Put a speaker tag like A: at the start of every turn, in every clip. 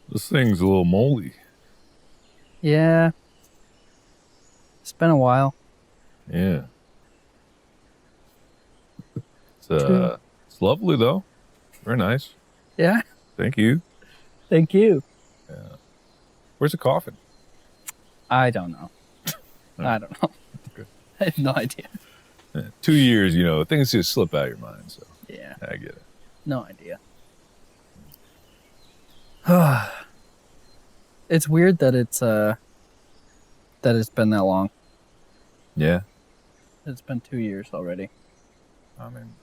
A: This thing's a little moldy.
B: Yeah. It's been a while.
A: Yeah.
B: True.
A: It's lovely though. Very nice.
B: Yeah.
A: Thank you.
B: Thank you.
A: Yeah. Where's the coffin?
B: I don't know.
A: Oh,
B: I don't know.
A: okay.
B: I have no idea.
A: Yeah. 2 years, things just slip out of your mind. So
B: Yeah.
A: I get it.
B: No idea. It's weird that it's been that long.
A: Yeah.
B: It's been 2 years already.
A: I mean,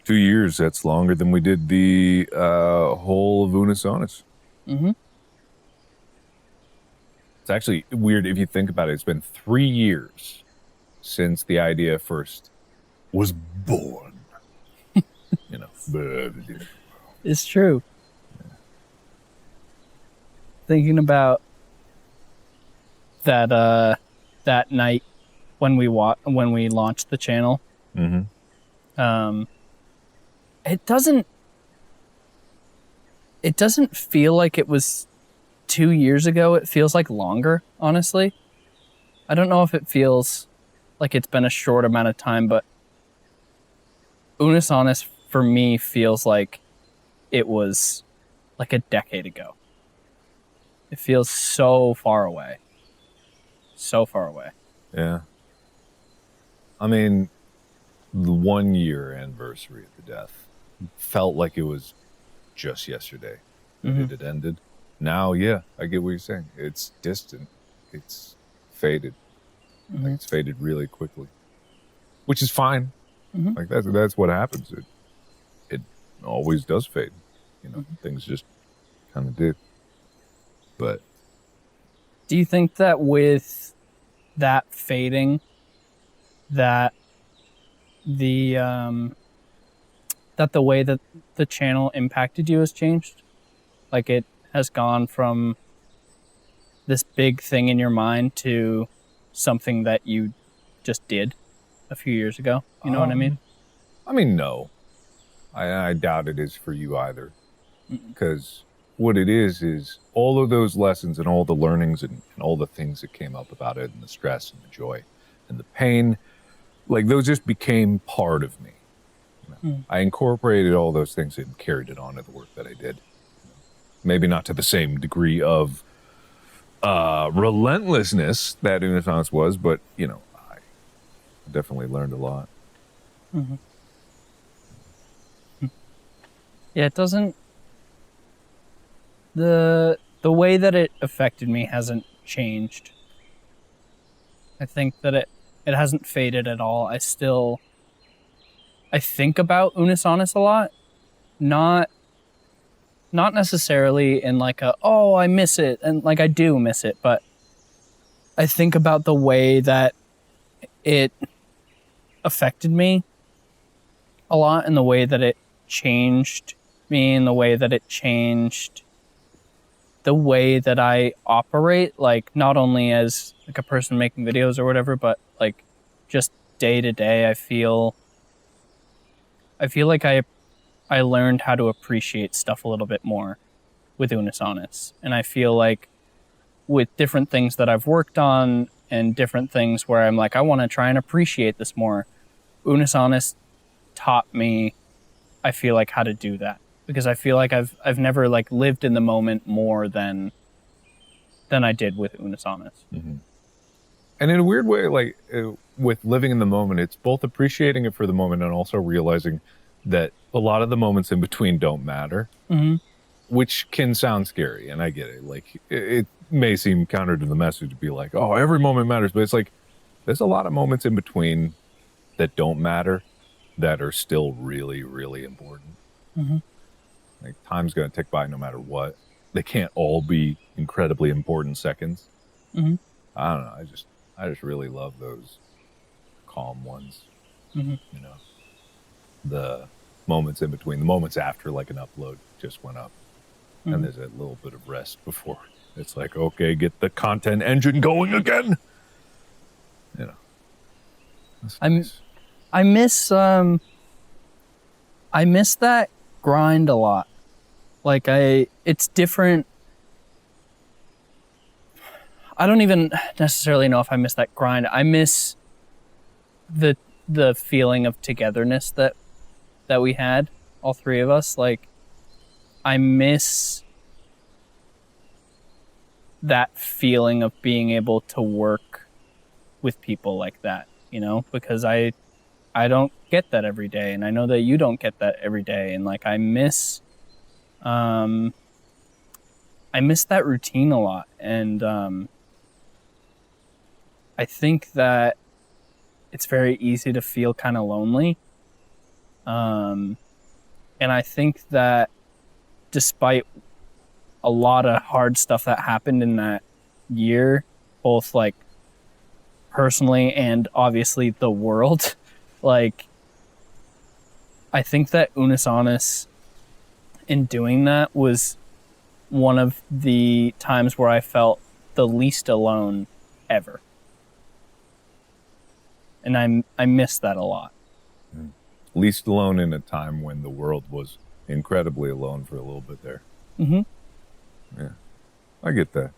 A: 2 years, that's longer than we did the whole of Unisonus.
B: Mm-hmm.
A: It's actually weird if you think about it. It's been 3 years since the idea first was born.
B: It's true. Yeah. Thinking about that that night when we launched the channel.
A: Mm-hmm.
B: It doesn't feel like it was 2 years ago. It feels like longer, honestly. I don't know if it feels like it's been a short amount of time, but Unisonus for me feels like it was like a decade ago. It feels so far away. So far away.
A: Yeah. I mean, the 1 year anniversary of the death felt like it was just yesterday that it had ended. Now, yeah, I get what you're saying. It's distant. It's faded. Like it's faded really quickly, which is fine. Like that's what happens. It always does fade. Things just kind of did. But
B: do you think that with that fading, that the way that the channel impacted you has changed? Like it has gone from this big thing in your mind to something that you just did a few years ago. You know what I mean?
A: I mean, no. I doubt it is for you either. Because what it is all of those lessons and all the learnings and all the things that came up about it and the stress and the joy and the pain, like those just became part of me. I incorporated all those things and carried it on to the work that I did. Maybe not to the same degree of relentlessness that Unisonus was, but, I definitely learned a lot.
B: Yeah, it doesn't... The way that it affected me hasn't changed. I think that it hasn't faded at all. I think about Unisonus a lot. Not necessarily in like I miss it, and like I do miss it, but I think about the way that it affected me a lot, and the way that it changed me, and the way that it changed the way that I operate, like not only as like a person making videos or whatever, but like just day to day. I feel like I learned how to appreciate stuff a little bit more with Unisonus. And I feel like with different things that I've worked on and different things where I'm like, I want to try and appreciate this more, Unisonus taught me, I feel like, how to do that. Because I feel like I've never like lived in the moment more than I did with Unisonus.
A: And in a weird way, like with living in the moment, it's both appreciating it for the moment and also realizing that a lot of the moments in between don't matter, which can sound scary. And I get it. Like it may seem counter to the message to be like, oh, every moment matters. But it's like, there's a lot of moments in between that don't matter that are still really, really important. Like time's going to tick by no matter what. They can't all be incredibly important seconds. I don't know. I just really love those calm ones. The moments in between, the moments after like an upload just went up, and there's a little bit of rest before it's like, okay, get the content engine going again. That's nice.
B: I miss that grind a lot. Like it's different I don't even necessarily know if I miss that grind. I miss the feeling of togetherness that we had, all three of us. Like, I miss that feeling of being able to work with people like that, you know, because I don't get that every day, and I know that you don't get that every day, and like I miss that routine a lot, and I think that it's very easy to feel kind of lonely, and I think that despite a lot of hard stuff that happened in that year, both like personally and obviously the world, like I think that Unus Annus in doing that was one of the times where I felt the least alone ever. And I miss that a lot.
A: Least alone in a time when the world was incredibly alone for a little bit there.
B: Mm-hmm.
A: Yeah, I get that.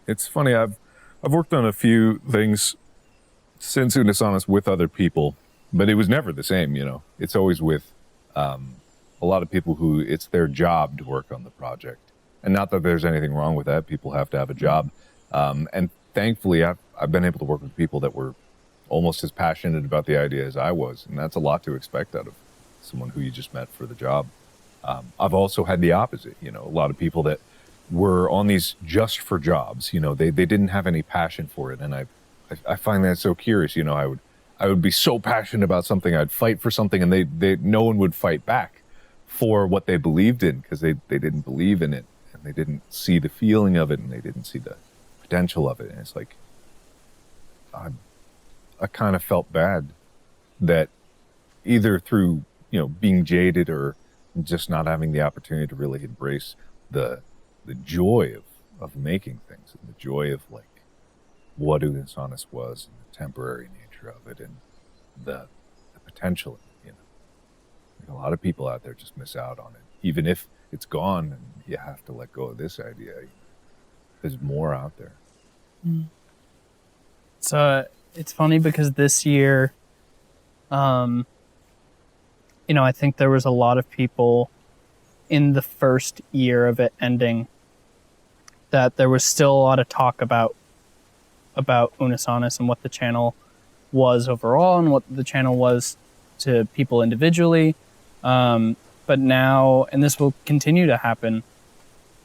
A: It's funny, I've worked on a few things since Unus Annus with other people, but it was never the same, you know. It's always with a lot of people who it's their job to work on the project. And not that there's anything wrong with that. People have to have a job. And thankfully, I've been able to work with people that were almost as passionate about the idea as I was. And that's a lot to expect out of someone who you just met for the job. I've also had the opposite, you know, a lot of people that were on these just for jobs, you know, they didn't have any passion for it. And I find that so curious, you know, I would be so passionate about something, I'd fight for something, and no one would fight back for what they believed in, because they didn't believe in it, and they didn't see the feeling of it, and they didn't see the potential of it. And it's like, I kind of felt bad that either through, you know, being jaded or just not having the opportunity to really embrace the joy of making things, and the joy of like what Unus Annus was, and the temporary nature of it, and the potential, you know. Like, a lot of people out there just miss out on it, even if it's gone and you have to let go of this idea. There's more out there.
B: So it's funny because this year, you know, I think there was a lot of people in the first year of it ending that there was still a lot of talk about Unus Annus and what the channel was overall and what the channel was to people individually. But now, and this will continue to happen,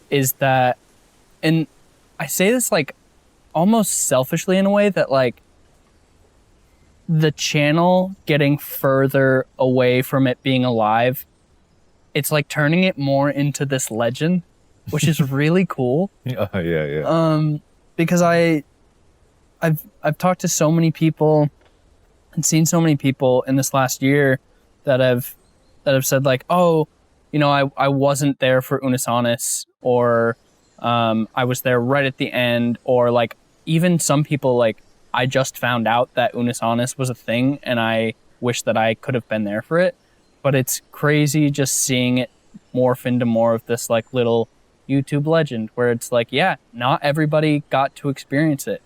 B: is that, and I say this like almost selfishly in a way, that like the channel getting further away from it being alive, it's like turning it more into this legend, which is really cool.
A: Yeah.
B: Because I've talked to so many people and seen so many people in this last year that have said like, oh, you know, I wasn't there for Unus Annus, or I was there right at the end, or like even some people like, I just found out that Unus Annus was a thing and I wish that I could have been there for it. But it's crazy just seeing it morph into more of this like little YouTube legend where it's like, yeah, not everybody got to experience it.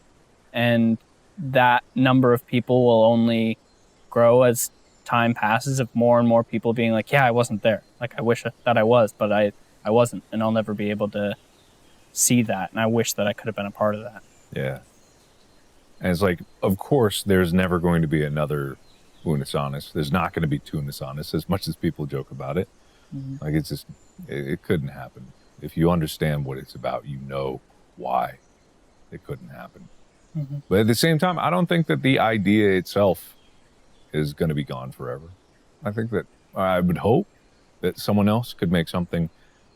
B: And that number of people will only grow as time passes, of more and more people being like, yeah, I wasn't there. Like, I wish that I was, but I wasn't. And I'll never be able to see that. And I wish that I could have been a part of that.
A: Yeah. And it's like, of course, there's never going to be another Unus Annus. There's not going to be two Unus Annus, as much as people joke about it. Mm-hmm. Like, it's just, it couldn't happen. If you understand what it's about, you know why it couldn't happen. Mm-hmm. But at the same time, I don't think that the idea itself is going to be gone forever. I think that, I would hope that someone else could make something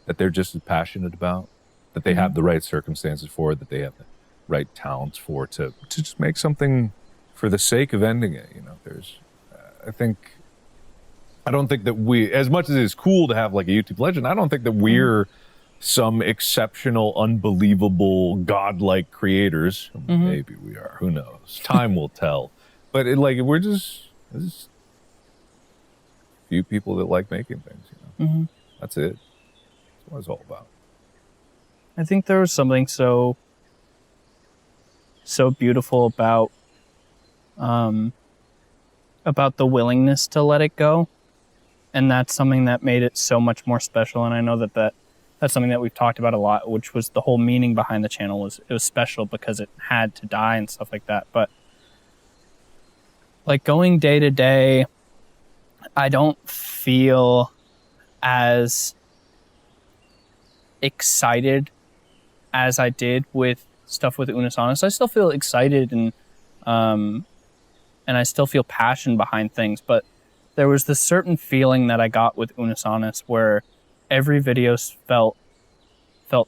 A: that they're just as passionate about, that they have the right circumstances for, that they have the right talents for, to just make something for the sake of ending it. You know, there's, I don't think that we, as much as it's cool to have like a YouTube legend, I don't think that we're some exceptional, unbelievable, godlike creators. Maybe we are, who knows? Time will tell. But we're just a few people that like making things, you know. That's it. That's what it's all about.
B: I think there was something so so beautiful about the willingness to let it go. And that's something that made it so much more special. And I know that's something that we've talked about a lot, which was the whole meaning behind the channel. Was it was special because it had to die and stuff like that. But like going day to day, I don't feel as excited as I did with stuff with Unus Annus. I still feel excited and I still feel passion behind things, but there was this certain feeling that I got with Unus Annus where every video felt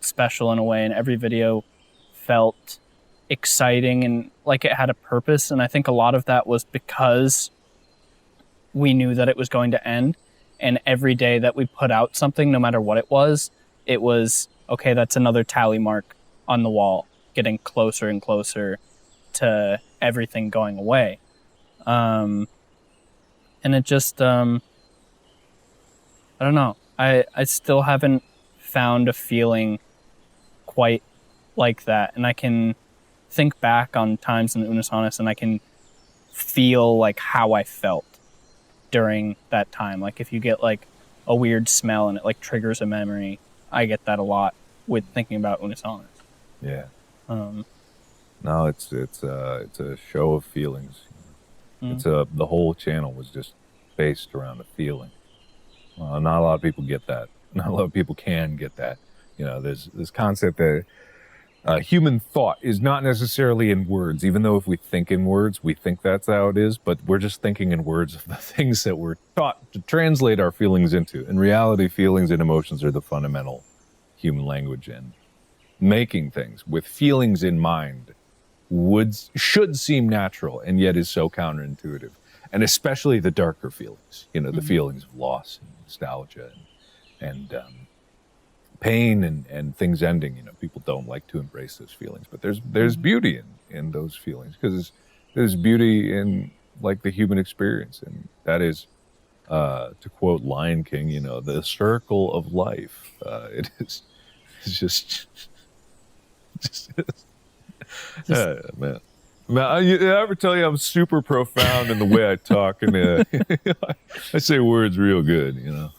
B: special in a way, and every video felt exciting and like it had a purpose. And I think a lot of that was because we knew that it was going to end, and every day that we put out something, no matter what it was, okay, that's another tally mark on the wall, getting closer and closer to everything going away. And it just, I don't know. I still haven't found a feeling quite like that. And I can think back on times in Unus Annus and I can feel like how I felt during that time. Like if you get like a weird smell and it like triggers a memory, I get that a lot with thinking about Unus Annus.
A: Yeah. No, it's a show of feelings. It's the whole channel was just based around a feeling. Not a lot of people get that. Not a lot of people can get that. You know, there's this concept that human thought is not necessarily in words, even though if we think in words, we think that's how it is, but we're just thinking in words of the things that we're taught to translate our feelings into. In reality, feelings and emotions are the fundamental human language, and making things with feelings in mind should seem natural, and yet is so counterintuitive. And especially the darker feelings, you know, the feelings of loss and nostalgia and pain and things ending. You know, people don't like to embrace those feelings, but there's beauty in those feelings, because there's beauty in like the human experience, and that is, to quote Lion King, you know, the circle of life. It's just man. I ever tell you I'm super profound in the way I talk, and I say words real good, you know.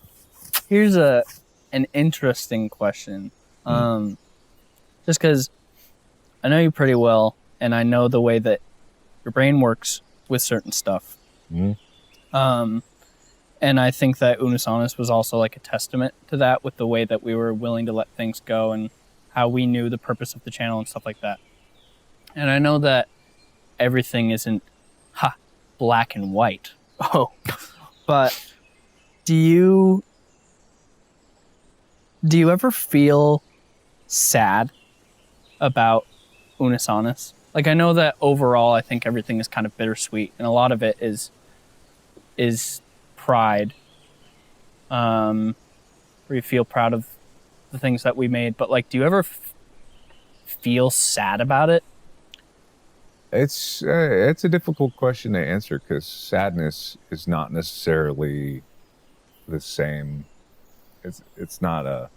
B: Here's an interesting question. Just because I know you pretty well, and I know the way that your brain works with certain stuff. And I think that Unus Annus was also like a testament to that, with the way that we were willing to let things go and how we knew the purpose of the channel and stuff like that. And I know that everything isn't black and white. But do you ever feel sad about Unus Annus? Like, I know that overall I think everything is kind of bittersweet, and a lot of it is pride. Where you feel proud of the things that we made, but like, do you ever feel sad about it?
A: It's a difficult question to answer, because sadness is not necessarily the same. It's not a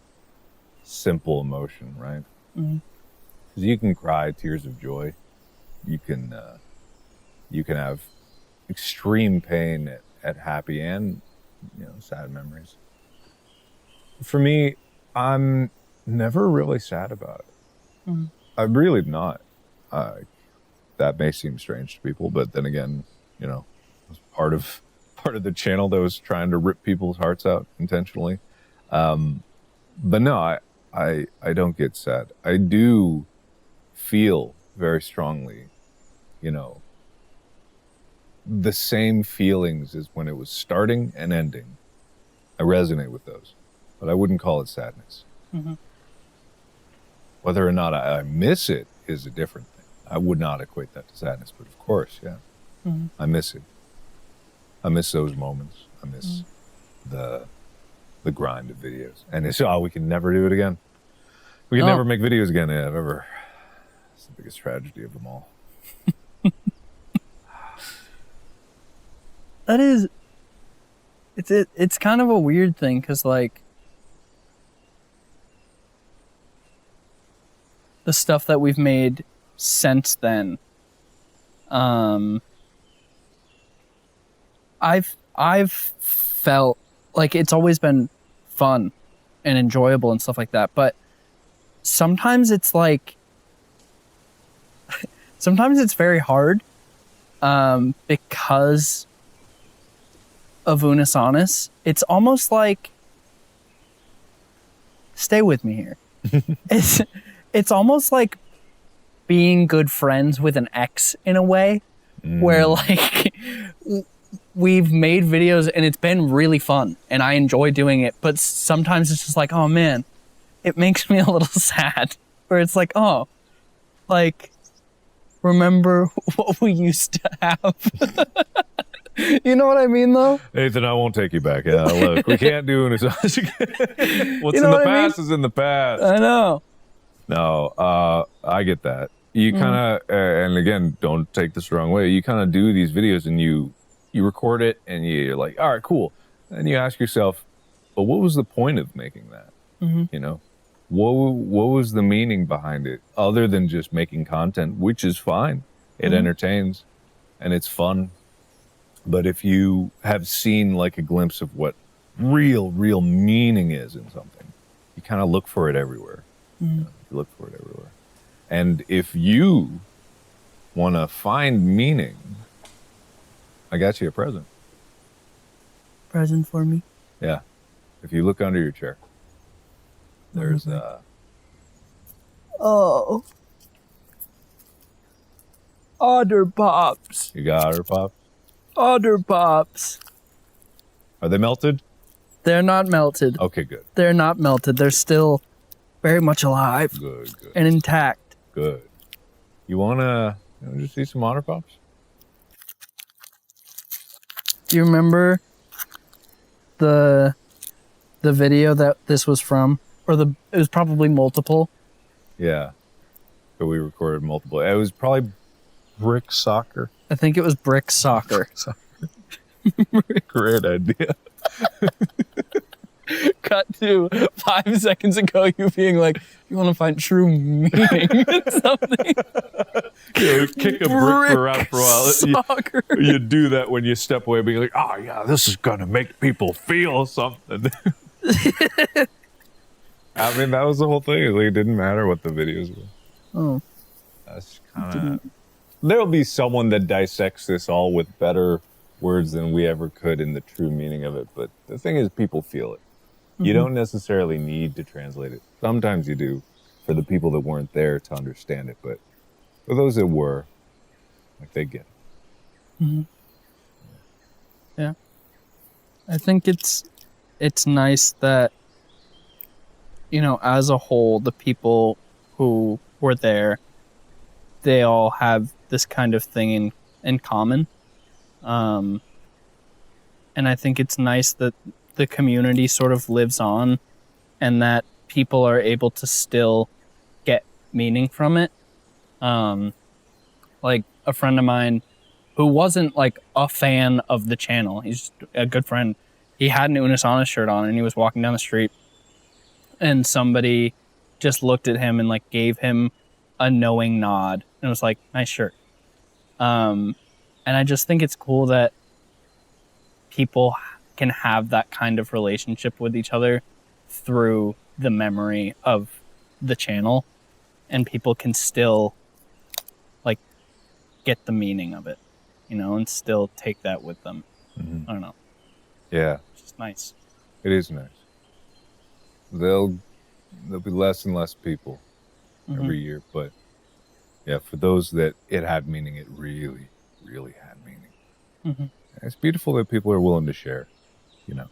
A: simple emotion, right? Because you can cry tears of joy. You can have extreme pain at happy and, you know, sad memories. For me, I'm never really sad about it. I'm really not. That may seem strange to people, but then again, you know, it was part of the channel that was trying to rip people's hearts out intentionally. But no, I don't get sad. I do feel very strongly, you know, the same feelings as when it was starting and ending. I resonate with those, but I wouldn't call it sadness. Whether or not I miss it is a different thing. I would not equate that to sadness, but of course, yeah. I miss it. I miss those moments. I miss the grind of videos. And it's, we can never do it again. We can never make videos again. Yeah, ever. It's the biggest tragedy of them all.
B: That is, it's kind of a weird thing, because like the stuff that we've made since then, I've felt like it's always been fun and enjoyable and stuff like that, but sometimes it's like sometimes it's very hard because of Unus Annus. It's almost like, stay with me here. It's almost like being good friends with an ex in a way, where like we've made videos and it's been really fun and I enjoy doing it, but sometimes it's just like, oh man, it makes me a little sad, where it's like, oh, like, remember what we used to have. You know what I mean, though?
A: Nathan, I won't take you back. Yeah, look, we can't do Unus Annus again. What's in the past is in the past.
B: I know.
A: No, I get that. You kind of, and again, don't take this the wrong way. You kind of do these videos and you record it and you're like, all right, cool. And you ask yourself, but what was the point of making that? You know, what was the meaning behind it other than just making content, which is fine. It entertains and it's fun. But if you have seen like a glimpse of what real meaning is in something, you kind of look for it everywhere. You know, you look for it everywhere. And if you want to find meaning, I got you a present.
B: Present for me?
A: Yeah. If you look under your chair, there's
B: oh, Otter Pops.
A: You got Otter Pops?
B: Otter Pops.
A: Are they melted?
B: They're not melted.
A: Okay, good.
B: They're not melted. They're still very much alive.
A: Good.
B: And intact.
A: Good. You wanna just see some Otter Pops?
B: Do you remember the video that this was from? Or it was probably multiple.
A: Yeah. But we recorded multiple. It was probably Brick Soccer.
B: I think it was Brick Soccer.
A: Great idea.
B: Cut to 5 seconds ago, you being like, you want to find true meaning in something.
A: Yeah, kick a brick around for a while.
B: Soccer.
A: You do that when you step away, being like, oh yeah, this is gonna make people feel something. I mean, that was the whole thing. Like, it didn't matter what the videos were.
B: Oh.
A: That's kind of... There'll be someone that dissects this all with better words than we ever could in the true meaning of it. But the thing is, people feel it. You don't necessarily need to translate it. Sometimes you do for the people that weren't there to understand it. But for those that were, like, they get it.
B: Yeah. I think it's nice that, you know, as a whole, the people who were there, they all have this kind of thing in common. And I think it's nice that the community sort of lives on and that people are able to still get meaning from it. Like a friend of mine who wasn't like a fan of the channel, he's a good friend. He had an Unus Annus shirt on and he was walking down the street and somebody just looked at him and like gave him a knowing nod and was like, nice shirt. And I just think it's cool that people can have that kind of relationship with each other through the memory of the channel, and people can still like get the meaning of it, you know, and still take that with them. I don't know.
A: Yeah.
B: It's just nice.
A: It is nice. There'll be less and less people every year, but yeah, for those that it had meaning, it really had meaning. It's beautiful that people are willing to share, you know.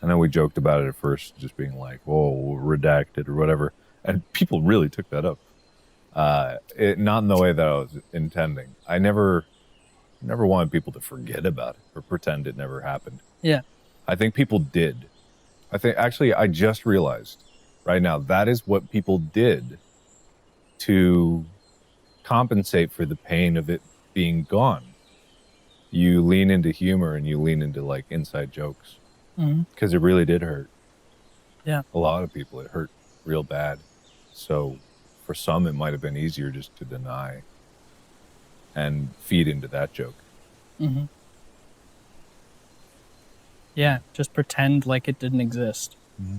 A: I know we joked about it at first, just being like, whoa, redacted or whatever, and people really took that up. Not in the way that I was intending. I never wanted people to forget about it or pretend it never happened.
B: Yeah.
A: I think people did. I just realized right now, that is what people did to compensate for the pain of it being gone. You lean into humor and you lean into like inside jokes because it really did hurt.
B: Yeah.
A: A lot of people, it hurt real bad. So for some, it might have been easier just to deny and feed into that joke.
B: Mm-hmm. Yeah, just pretend like it didn't exist. Mm-hmm.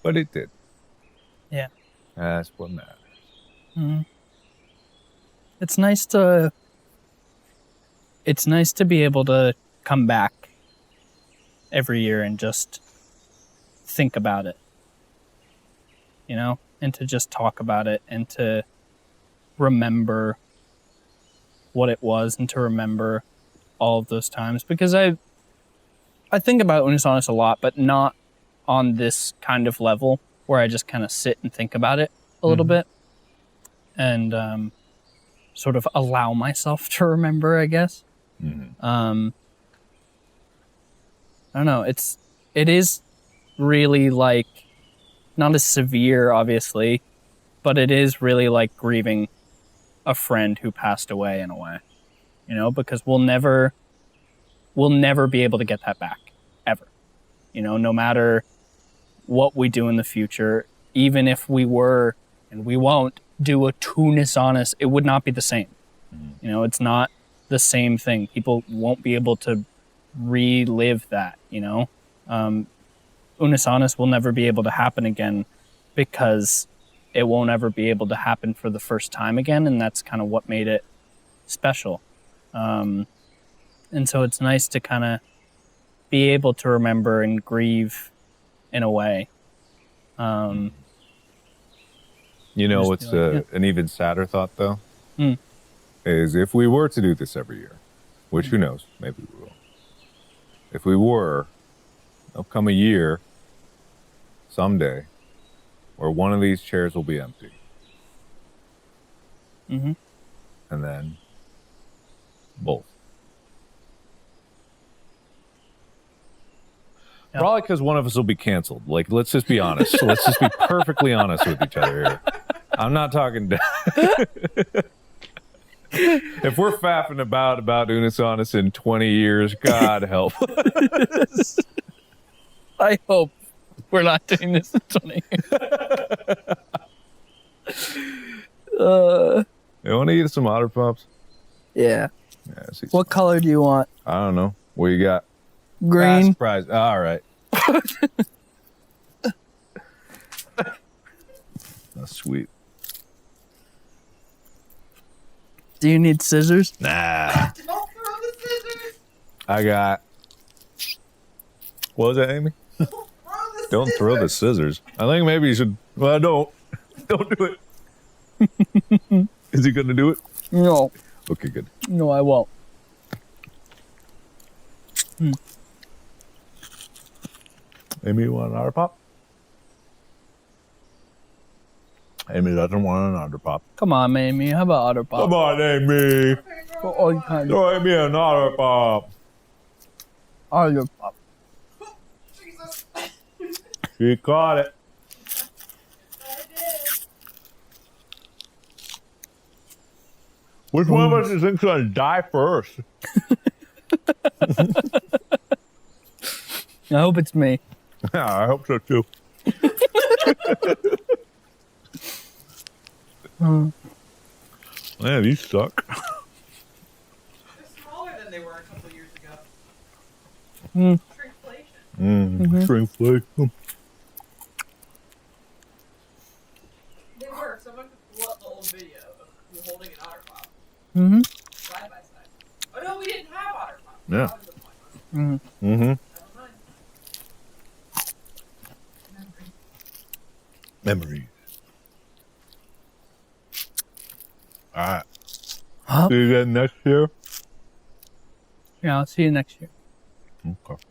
A: But it did.
B: Yeah.
A: That's what matters.
B: Mm-hmm. It's nice to be able to come back every year and just think about it, you know, and to just talk about it and to remember what it was and to remember all of those times, because I think about Unisonus a lot, but not on this kind of level where I just kind of sit and think about it a little bit and sort of allow myself to remember, I guess. I don't know. It is really like not as severe, obviously, but it is really like grieving a friend who passed away in a way, you know, because we'll never be able to get that back ever, you know, no matter what we do in the future. Even if we were, and we won't, do a Tunisonus, it would not be the same. You know, it's not the same thing. People won't be able to relive that, you know. Unisonus will never be able to happen again because it won't ever be able to happen for the first time again, and that's kind of what made it special. And so it's nice to kind of be able to remember and grieve in a way.
A: You know what's an even sadder thought, though? Is if we were to do this every year, which who knows, maybe we will. If we were, there'll come a year, someday, where one of these chairs will be empty. And then both. Yep. Probably because one of us will be canceled. Like, let's just be honest. Let's just be perfectly honest with each other here. I'm not talking if we're faffing about Unisonus in 20 years, God help us.
B: I hope we're not doing this in 20 years.
A: You want to eat some Otter Pops?
B: Yeah. What color do you want?
A: I don't know. What you got?
B: Green.
A: Surprise. All right. That's sweet.
B: Do you need scissors?
A: Nah.
C: Don't throw the scissors.
A: I got. What was that, Amy? Don't throw the scissors. I think maybe you should. Well, don't. Don't do it. Is he going to do it?
B: No.
A: Okay, good.
B: No, I won't.
A: Amy, you want an Otter Pop? Amy doesn't want an Otter Pop.
B: Come on, Amy. How about Otter Pop?
A: Come on, Amy.
B: Oh, you can't.
A: Throw Amy an Otter Pop.
B: Otter Pop.
C: Jesus.
A: She caught it.
C: I did.
A: Which one of us do you think's going to die first?
B: I hope it's me.
A: Yeah, I hope so too. Man, these suck.
C: They're smaller than they were a couple years ago. Shrinkflation.
A: Shrinkflation.
C: They were. Someone could pull up the old video of you holding an Otter Pop. Side by side. Oh no, we didn't have Otter Pop.
A: Yeah.
C: That was the point.
A: Mm-hmm.
C: Never mind.
A: Memories. All right.
B: Huh?
A: See you again next year.
B: Yeah, I'll see you next year.
A: Okay.